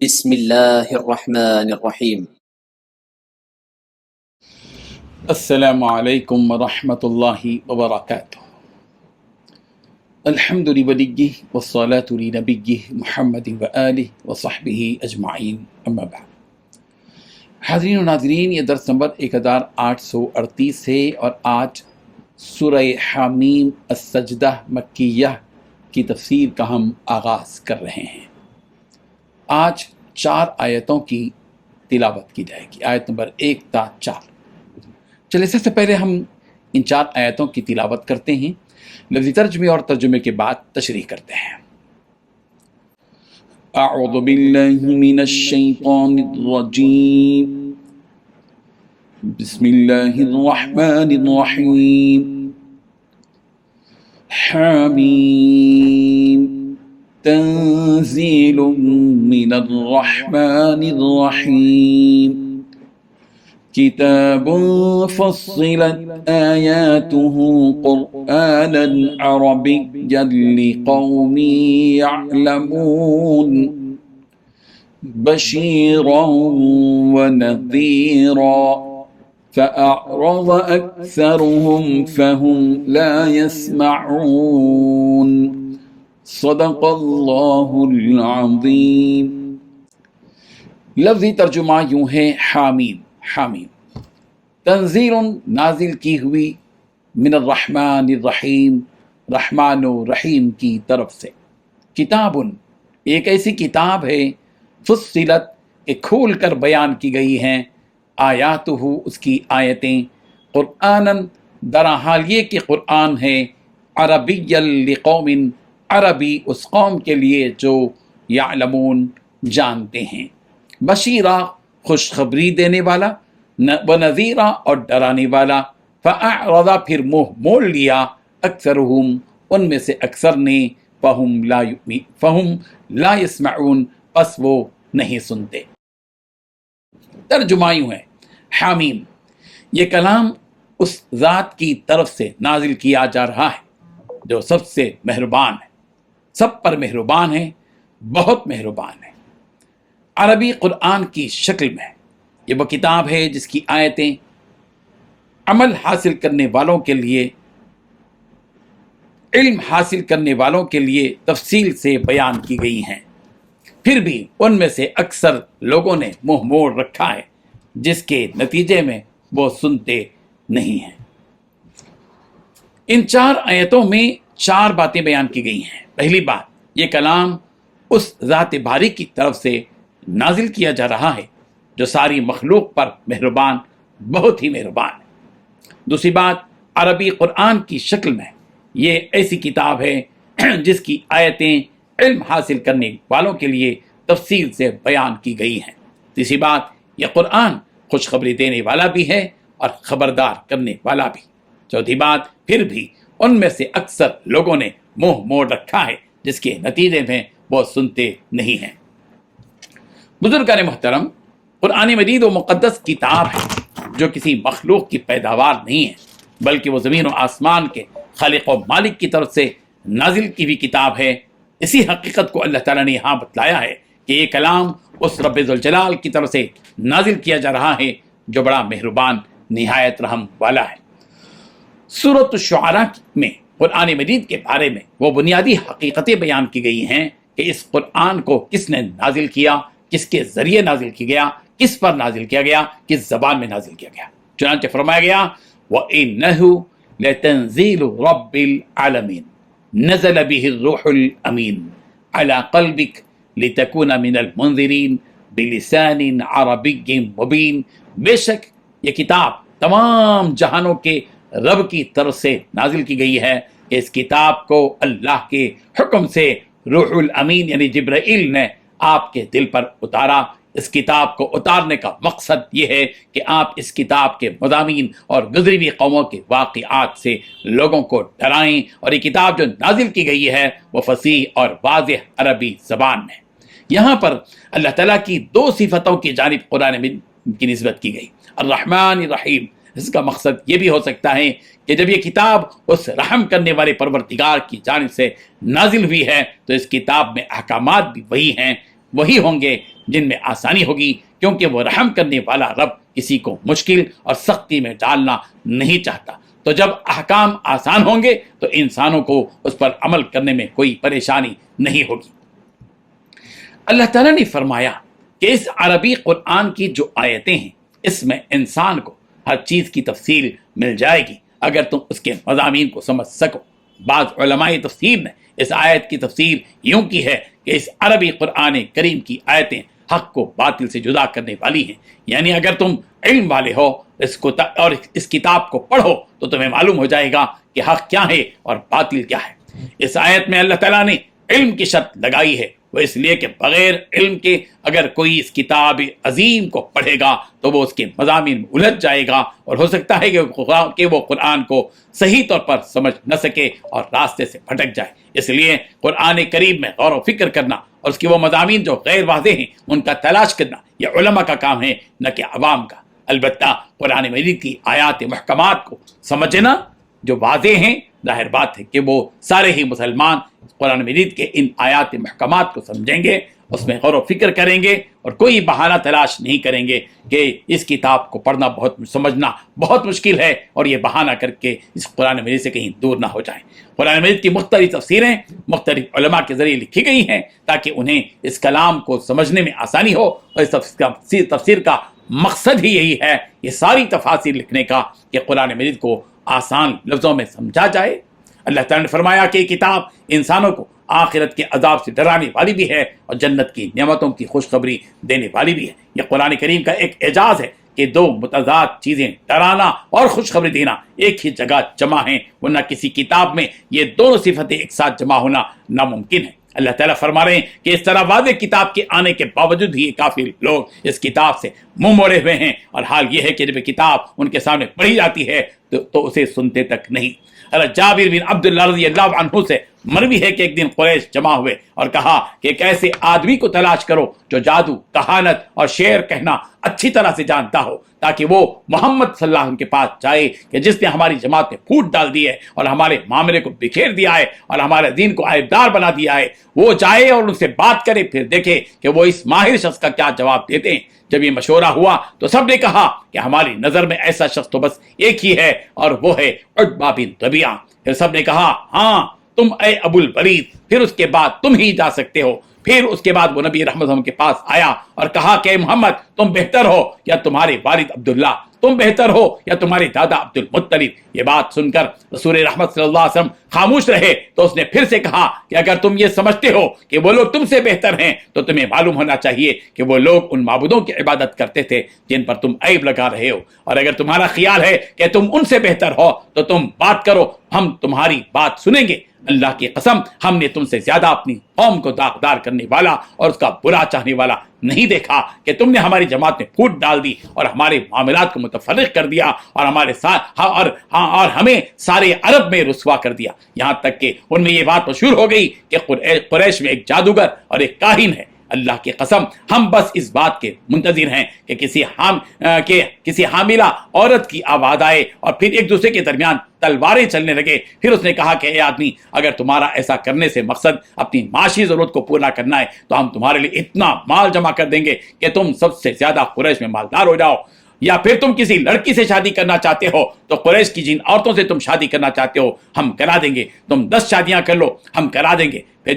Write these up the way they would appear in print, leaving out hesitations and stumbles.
بسم اللہ الرحمن الرحیم۔ السلام علیکم ورحمۃ اللہ وبرکاتہ۔ الحمد لولیہ والصلاة لنبیہ محمد وآلہ وصحبہ اجمعین، اما بعد۔ حاضرین و ناظرین، یہ درس نمبر 1838 ہے اور آج سورہ حامیم السجدہ مکیہ کی تفسیر کا ہم آغاز کر رہے ہیں۔ آج 4 آیتوں کی تلاوت کی جائے گی، آیت نمبر 1 تا 4۔ چلے سب سے پہلے ہم ان 4 آیتوں کی تلاوت کرتے ہیں، لفظی ترجمے اور ترجمے کے بعد تشریح کرتے ہیں۔ اعوذ باللہ من الشیطان الرجیم، بسم اللہ الرحمن الرحیم۔ حامیم تنزیل من الرحمن الرحیم، کتاب فصلت آیاته قرآنا عربیا لقوم يعلمون، بشیرا ونذیرا، فأعرض أكثرهم فهم لا يسمعون، صدق اللہ العظیم۔ لفظی ترجمہ یوں ہے، حامیم حامیم تنزیل نازل کی ہوئی، من الرحمن الرحیم رحمان و رحیم کی طرف سے، کتاب ایک ایسی کتاب ہے، فصلت کہ کھول کر بیان کی گئی ہیں، آیاتہ اس کی آیتیں، قرآناً درا حال یہ کہ قرآن ہے، عربی لقوم عربی اس قوم کے لیے جو یعلمون جانتے ہیں، بشیرا خوشخبری دینے والا، ونذیرا اور ڈرانے والا، فاعرض پھر منہ موڑ لیا، اکثرہم ان میں سے اکثر نے، فہم لا یسمعون پس وہ نہیں سنتے۔ ترجمہ یوں ہے، حامیم یہ کلام اس ذات کی طرف سے نازل کیا جا رہا ہے جو سب سے مہربان ہے، سب پر مہربان ہے، بہت مہربان ہے۔ عربی قرآن کی شکل میں یہ وہ کتاب ہے جس کی آیتیں عمل حاصل کرنے والوں کے لیے، علم حاصل کرنے والوں کے لیے تفصیل سے بیان کی گئی ہیں، پھر بھی ان میں سے اکثر لوگوں نے منہ موڑ رکھا ہے، جس کے نتیجے میں وہ سنتے نہیں ہیں۔ ان 4 آیتوں میں 4 باتیں بیان کی گئی ہیں۔ پہلی بات، یہ کلام اس ذات باری کی طرف سے نازل کیا جا رہا ہے جو ساری مخلوق پر مہربان، بہت ہی مہربان ہے۔ دوسری بات، عربی قرآن کی شکل میں یہ ایسی کتاب ہے جس کی آیتیں علم حاصل کرنے والوں کے لیے تفصیل سے بیان کی گئی ہیں۔ تیسری بات، یہ قرآن خوشخبری دینے والا بھی ہے اور خبردار کرنے والا بھی۔ چوتھی بات، پھر بھی ان میں سے اکثر لوگوں نے منہ موڑ رکھا ہے، جس کے نتیجے میں وہ سنتے نہیں ہیں۔ بزرگان محترم، قرآن مجید و مقدس کتاب ہے جو کسی مخلوق کی پیداوار نہیں ہے، بلکہ وہ زمین و آسمان کے خالق و مالک کی طرف سے نازل کی ہوئی کتاب ہے۔ اسی حقیقت کو اللہ تعالیٰ نے یہاں بتلایا ہے کہ یہ کلام اس رب ذوالجلال کی طرف سے نازل کیا جا رہا ہے جو بڑا مہربان، نہایت رحم والا ہے۔ سورۃ الشعراء میں قرآن مجید کے بارے میں وہ بنیادی حقیقتیں بیان کی گئی ہیں کہ اس قرآن کو کس نے نازل کیا، کس کے ذریعے نازل کیا گیا، کس پر نازل کیا گیا، کس زبان میں نازل کیا گیا۔ چنانچہ فرمایا گیا، وَإِنَّهُ لَتَنزِيلُ رَبِّ الْعَالَمِينَ نَزَلَ بِهِ الرُّوحُ الْأَمِينُ عَلَى قَلْبِكَ لِتَكُونَ مِنَ الْمُنذِرِينَ بِلِسَانٍ عَرَبِيٍّ مُبِينٍ۔ بے شک یہ کتاب تمام جہانوں کے رب کی طرف سے نازل کی گئی ہے۔ اس کتاب کو اللہ کے حکم سے روح الامین یعنی جبرائیل نے آپ کے دل پر اتارا۔ اس کتاب کو اتارنے کا مقصد یہ ہے کہ آپ اس کتاب کے مضامین اور گزری ہوئی قوموں کے واقعات سے لوگوں کو ڈرائیں، اور یہ کتاب جو نازل کی گئی ہے وہ فصیح اور واضح عربی زبان میں۔ یہاں پر اللہ تعالیٰ کی 2 صفتوں کی جانب قرآن میں کی نسبت کی گئی، الرحمن الرحیم۔ اس کا مقصد یہ بھی ہو سکتا ہے کہ جب یہ کتاب اس رحم کرنے والے پروردگار کی جانب سے نازل ہوئی ہے تو اس کتاب میں احکامات بھی وہی ہیں، وہی ہوں گے جن میں آسانی ہوگی، کیونکہ وہ رحم کرنے والا رب کسی کو مشکل اور سختی میں ڈالنا نہیں چاہتا۔ تو جب احکام آسان ہوں گے تو انسانوں کو اس پر عمل کرنے میں کوئی پریشانی نہیں ہوگی۔ اللہ تعالیٰ نے فرمایا کہ اس عربی قرآن کی جو آیتیں ہیں اس میں انسان کو ہر چیز کی تفصیل مل جائے گی اگر تم اس کے مضامین کو سمجھ سکو۔ بعض علماء تفسیر نے اس آیت کی تفسیر یوں کی ہے کہ اس عربی قرآن کریم کی آیتیں حق کو باطل سے جدا کرنے والی ہیں، یعنی اگر تم علم والے ہو اور اس کتاب کو پڑھو تو تمہیں معلوم ہو جائے گا کہ حق کیا ہے اور باطل کیا ہے۔ اس آیت میں اللہ تعالیٰ نے علم کی شرط لگائی ہے، وہ اس لیے کہ بغیر علم کے اگر کوئی اس کتاب عظیم کو پڑھے گا تو وہ اس کے مضامین میں الجھ جائے گا اور ہو سکتا ہے کہ وہ قرآن کو صحیح طور پر سمجھ نہ سکے اور راستے سے بھٹک جائے۔ اس لیے قرآن کریم میں غور و فکر کرنا اور اس کے وہ مضامین جو غیر واضح ہیں ان کا تلاش کرنا یہ علماء کا کام ہے، نہ کہ عوام کا۔ البتہ قرآن مجید کی آیات محکمات کو سمجھنا جو واضح ہیں، ظاہر بات ہے کہ وہ سارے ہی مسلمان قرآن مجید کے ان آیات محکمات کو سمجھیں گے، اس میں غور و فکر کریں گے اور کوئی بہانہ تلاش نہیں کریں گے کہ اس کتاب کو پڑھنا سمجھنا بہت مشکل ہے اور یہ بہانہ کر کے اس قرآن مجید سے کہیں دور نہ ہو جائیں۔ قرآن مجید کی مختلف تفسیریں مختلف علماء کے ذریعے لکھی گئی ہیں تاکہ انہیں اس کلام کو سمجھنے میں آسانی ہو، اور اس تفسیر کا مقصد ہی یہی ہے، یہ ساری تفاسیر لکھنے کا، کہ قرآن مجید کو آسان لفظوں میں سمجھا جائے۔ اللہ تعالیٰ نے فرمایا کہ یہ کتاب انسانوں کو آخرت کے عذاب سے ڈرانے والی بھی ہے اور جنت کی نعمتوں کی خوشخبری دینے والی بھی ہے۔ یہ قرآن کریم کا ایک اعجاز ہے کہ دو متضاد چیزیں، ڈرانا اور خوشخبری دینا، ایک ہی جگہ جمع ہیں، ورنہ کسی کتاب میں یہ دونوں صفتیں ایک ساتھ جمع ہونا ناممکن ہے۔ اللہ تعالیٰ فرما رہے ہیں کہ اس طرح واضح کتاب کے آنے کے باوجود بھی کافی لوگ اس کتاب سے منہ موڑے ہوئے ہیں، اور حال یہ ہے کہ جب کتاب ان کے سامنے پڑھی جاتی ہے تو اسے سنتے تک نہیں۔ حضرت جابر بن عبداللہ رضی اللہ عنہ سے مروی ہے کہ ایک دن قریش جمع ہوئے اور کہا کہ ایک ایسے آدمی کو تلاش کرو جو جادو، کہانت اور شعر کہنا اچھی طرح سے جانتا ہو، تاکہ وہ محمد صلی اللہ علیہ وسلم کے پاس جائے کہ جس نے ہماری جماعت میں پھوٹ ڈال دی ہے اور ہمارے معاملے کو بکھیر دیا ہے اور ہمارے دین کو عیبدار بنا دیا ہے، وہ جائے اور ان سے بات کرے، پھر دیکھے کہ وہ اس ماہر شخص کا کیا جواب دیتے ہیں۔ جب یہ مشورہ ہوا تو سب نے کہا کہ ہماری نظر میں ایسا شخص تو بس ایک ہی ہے اور وہ ہے عتبہ بن ربیعہ۔ پھر سب نے کہا ہاں تم اے ابو الولید، پھر اس کے بعد تم ہی جا سکتے ہو۔ پھر اس کے بعد وہ نبی رحمت ہم کے پاس آیا اور کہا کہ محمد تم بہتر ہو یا تمہارے والد عبداللہ، تم بہتر ہو یا تمہارے دادا عبد المطلب۔ یہ بات سن کر رسول رحمت صلی اللہ علیہ وسلم خاموش رہے تو اس نے پھر سے کہا کہ اگر تم یہ سمجھتے ہو کہ وہ لوگ تم سے بہتر ہیں تو تمہیں معلوم ہونا چاہیے کہ وہ لوگ ان معبودوں کی عبادت کرتے تھے جن پر تم عیب لگا رہے ہو، اور اگر تمہارا خیال ہے کہ تم ان سے بہتر ہو تو تم بات کرو، ہم تمہاری بات سنیں گے۔ اللہ کی قسم ہم نے تم سے زیادہ اپنی قوم کو داغدار کرنے والا اور اس کا برا چاہنے والا نہیں دیکھا کہ تم نے ہماری جماعت میں پھوٹ ڈال دی اور ہمارے معاملات کو متفرق کر دیا اور ہمارے ساتھ اور ہمیں سارے عرب میں رسوا کر دیا، یہاں تک کہ ان میں یہ بات مشہور ہو گئی کہ قریش میں ایک جادوگر اور ایک کاہن ہے۔ اللہ کی قسم ہم بس اس بات کے منتظر ہیں کہ کسی حاملہ عورت کی آواز آئے اور پھر ایک دوسرے کے درمیان تلواریں چلنے لگے۔ پھر اس نے کہا کہ اے آدمی، اگر تمہارا ایسا کرنے سے مقصد اپنی معاشی ضرورت کو پورا کرنا ہے تو ہم تمہارے لیے اتنا مال جمع کر دیں گے کہ تم سب سے زیادہ قریش میں مالدار ہو جاؤ، یا پھر تم کسی لڑکی سے شادی کرنا چاہتے ہو تو قریش کی جن عورتوں سے تم شادی کرنا چاہتے ہو ہم کرا دیں گے، تم 10 شادیاں کر لو ہم کرا دیں گے۔ پھر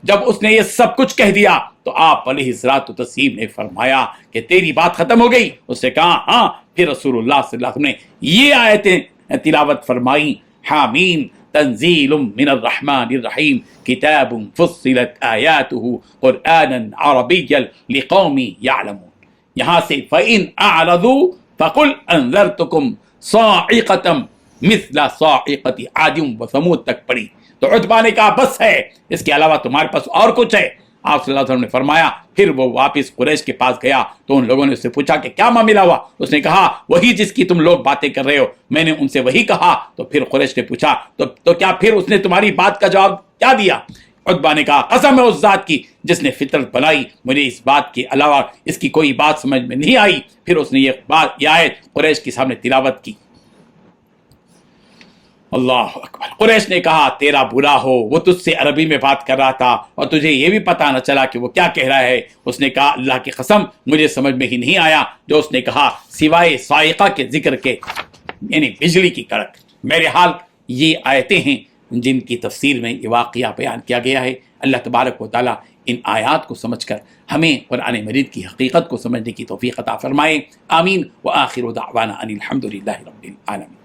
جب اس نے یہ سب کچھ کہہ دیا تو آپ علیہ الصلوۃ والتسلیم نے فرمایا کہ تیری بات ختم ہو گئی؟ اس نے کہا ہاں۔ پھر رسول اللہ صلی اللہ علیہ وسلم نے یہ آیتیں تلاوت فرمائی، حامیم تنزیل من الرحمن الرحیم کتاب فصلت آیاتہ قرآنا عربیا لقوم یعلمون۔ یہاں سے فَإِنْ أَعْرَضُوا فَقُلْ أَنذَرْتُكُمْ صَاعِقَةً مِثْلَ صَاعِقَةِ عَادٍ وَثَمُودَ تک پڑھی تو عتبہ نے کہا بس ہے، اس کے علاوہ تمہارے پاس اور کچھ ہے؟ آپ صلی اللہ علیہ وسلم نے فرمایا، پھر وہ واپس قریش کے پاس گیا تو ان لوگوں نے اس سے پوچھا کہ کیا معاملہ ہوا؟ اس نے کہا وہی جس کی تم لوگ باتیں کر رہے ہو، میں نے ان سے وہی کہا۔ تو پھر قریش نے پوچھا تو کیا پھر اس نے تمہاری بات کا جواب کیا دیا؟ عتبہ نے کہا قسم ہے اس ذات کی جس نے فطرت بنائی، مجھے اس بات کے علاوہ اس کی کوئی بات سمجھ میں نہیں آئی۔ پھر اس نے یہ آیت قریش کے سامنے تلاوت کی۔ اللہ اکبر۔ قریش نے کہا تیرا برا ہو، وہ تجھ سے عربی میں بات کر رہا تھا اور تجھے یہ بھی پتہ نہ چلا کہ وہ کیا کہہ رہا ہے۔ اس نے کہا اللہ کی قسم مجھے سمجھ میں ہی نہیں آیا جو اس نے کہا سوائے صاعقہ کے ذکر کے، یعنی بجلی کی کڑک۔ میرے حال یہ آیتیں ہیں جن کی تفسیر میں یہ واقعہ بیان کیا گیا ہے۔ اللہ تبارک و تعالیٰ ان آیات کو سمجھ کر ہمیں قرآن مجید کی حقیقت کو سمجھنے کی توفیق عطا فرمائے۔ آمین۔ وآخر دعوانا ان الحمد للہ رب العالمین۔